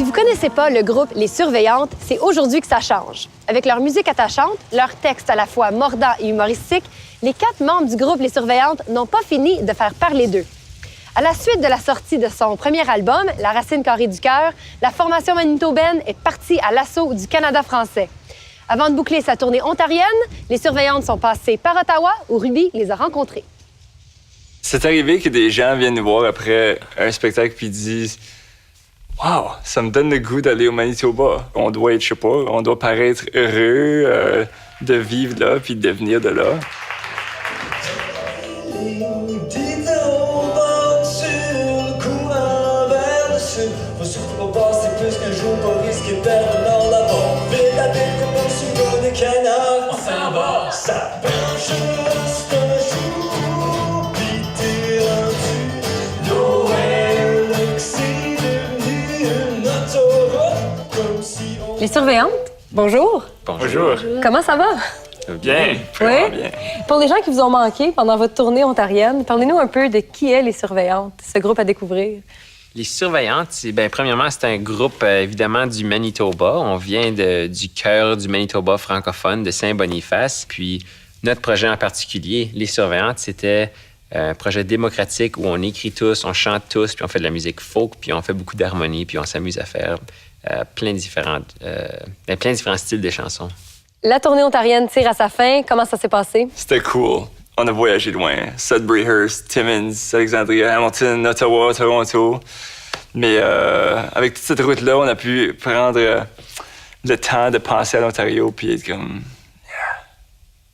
Si vous connaissez pas le groupe Les Surveillantes, c'est aujourd'hui que ça change. Avec leur musique attachante, leurs textes à la fois mordants et humoristiques, les 4 membres du groupe Les Surveillantes n'ont pas fini de faire parler d'eux. À la suite de la sortie de son premier album, La Racine carrée du cœur, la formation manitobaine est partie à l'assaut du Canada français. Avant de boucler sa tournée ontarienne, Les Surveillantes sont passées par Ottawa, où Ruby les a rencontrés. C'est arrivé que des gens viennent nous voir après un spectacle puis disent « Wow, ça me donne le goût d'aller au Manitoba. On doit être, je sais pas, on doit paraître heureux de vivre là puis de venir de là. » Les Surveillantes, bonjour. Bonjour. Comment ça va? Bien, vraiment bien. Pour les gens qui vous ont manqué pendant votre tournée ontarienne, parlez-nous un peu de qui est Les Surveillantes, ce groupe à découvrir. Les Surveillantes, premièrement, c'est un groupe, évidemment, du Manitoba. On vient du cœur du Manitoba francophone, de Saint-Boniface. Puis, notre projet en particulier, Les Surveillantes, c'était un projet démocratique où on écrit tous, on chante tous, puis on fait de la musique folk, puis on fait beaucoup d'harmonie, puis on s'amuse à faire plein de différents styles de chansons. La tournée ontarienne tire à sa fin. Comment ça s'est passé? C'était cool. On a voyagé loin. Sudbury-Hearst, Timmins, Alexandria, Hamilton, Ottawa, Toronto. Mais avec toute cette route-là, on a pu prendre le temps de penser à l'Ontario puis être comme... Yeah.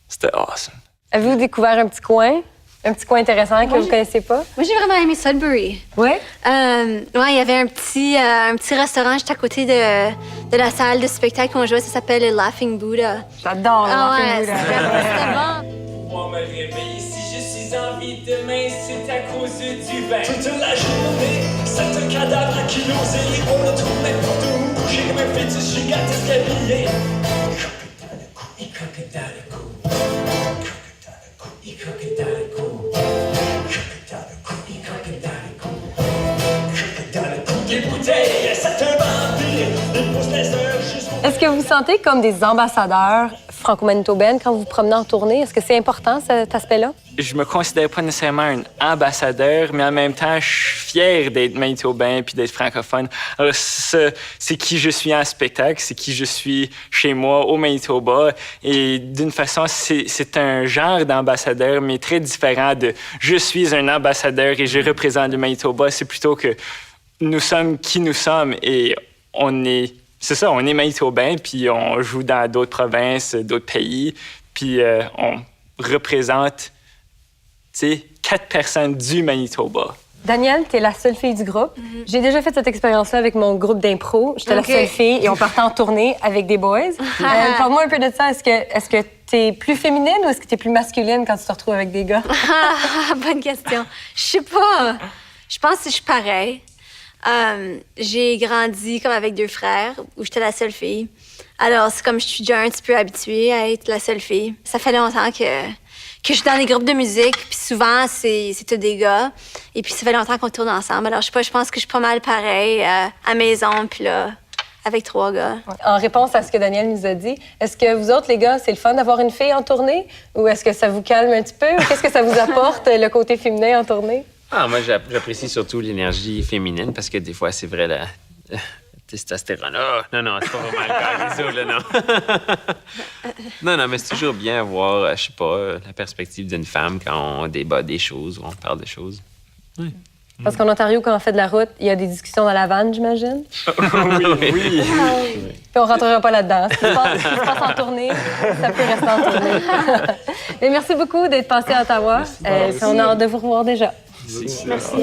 C'était awesome. Avez-vous découvert un petit coin intéressant que vous ne connaissez pas? Moi, j'ai vraiment aimé Sudbury. Oui? Il y avait un petit restaurant juste à côté de la salle de spectacle où on jouait. Ça s'appelle le Laughing Buddha. J'adore le Laughing Buddha. C'était bon. Moi me réveiller si je suis en vie demain, c'est à cause du vin. Toute la journée, c'est un cadavre à kiloser. On le trouve n'importe où, couché comme un fœtus gigantesque habillé. Il croque dans le cou, il croque dans le cou, il croque dans le cou, il croque dans le cou, il croque dans le cou des bouteilles. C'est un vampire, il pousse les heures jusqu'au... Est-ce que vous vous sentez comme des ambassadeurs franco-manitobaines quand vous vous promenez en tournée? Est-ce que c'est important, cet aspect-là? Je me considère pas nécessairement un ambassadeur, mais en même temps, je suis fier d'être manitobain puis d'être francophone. Alors, c'est qui je suis en spectacle, c'est qui je suis chez moi au Manitoba. Et d'une façon, c'est un genre d'ambassadeur, mais très différent de « je suis un ambassadeur et je représente le Manitoba ». C'est plutôt que nous sommes qui nous sommes et on est... C'est ça, on est manitobain, puis on joue dans d'autres provinces, d'autres pays, puis on représente, 4 personnes du Manitoba. Danielle, t'es la seule fille du groupe. J'ai déjà fait cette expérience-là avec mon groupe d'impro. J'étais la seule fille et on partait en tournée avec des boys. Parle-moi un peu de ça. Est-ce que t'es plus féminine ou est-ce que t'es plus masculine quand tu te retrouves avec des gars? Bonne question. Je sais pas. Je pense que je suis pareille. J'ai grandi comme avec 2 frères où j'étais la seule fille. Alors, c'est comme je suis déjà un petit peu habituée à être la seule fille. Ça fait longtemps que je suis dans des groupes de musique, puis souvent, c'est tous des gars. Et puis, ça fait longtemps qu'on tourne ensemble. Alors, je sais pas, je pense que je suis pas mal pareil à maison, puis là, avec 3 gars. En réponse à ce que Danielle nous a dit, est-ce que vous autres, les gars, c'est le fun d'avoir une fille en tournée? Ou est-ce que ça vous calme un petit peu? Qu'est-ce que ça vous apporte, le côté féminin en tournée? Moi, j'apprécie surtout l'énergie féminine parce que des fois, c'est vrai, la testostérone. Oh, non, c'est pas vraiment le cas, les autres, là, non, mais c'est toujours bien avoir, je sais pas, la perspective d'une femme quand on débat des choses ou on parle de choses. Oui. Parce qu'en Ontario, quand on fait de la route, il y a des discussions dans la vanne, j'imagine. Oui. Puis on rentrera pas là-dedans. Ce qui se passe en tournée, ça peut rester en tournée. Mais merci beaucoup d'être passé à Ottawa. On a hâte de vous revoir déjà. Merci.